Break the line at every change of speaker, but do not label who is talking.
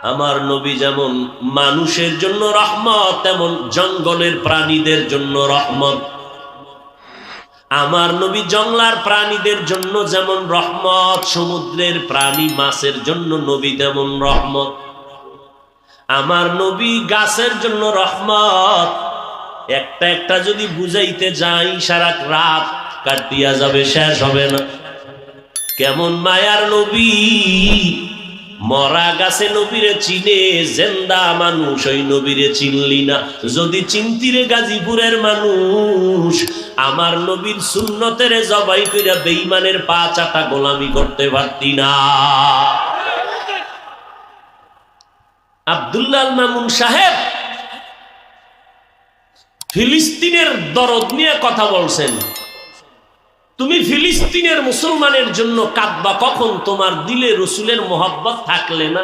আমার নবী যেমন মানুষের জন্য রহমত, তেমন জঙ্গলের প্রাণীদের জন্য রহমত। আমার নবী জংলার প্রাণীদের জন্য যেমন রহমত, সমুদ্রের প্রাণী মাছের জন্য নবী তেমন রহমত। আমার নবী গাছের জন্য রহমত। একটা একটা যদি বুঝাইতে যাই সারা রাত কাটিয়া যাবে, শেষ হবে না। কেমন মায়ার নবী, মরা গাছে নবীরে চিনে, জেন্দা মানুষ ওই নবীরে চিনলি না। যদি চিনতিরে গাজীপুরের মানুষ, আমার নবীর সুন্নতের জবাই কইরা বেঈমানের পা চাটা গোলামি করতে পারতি না। আব্দুল্লাহ মামুন সাহেব ফিলিস্তিনের দরদ নিয়ে কথা বলছেন। তুমি ফিলিস্তিনের মুসলমানের জন্য কাঁদবা কখন? তোমার দিলে রসুলের মোহাব্বত থাকলে না।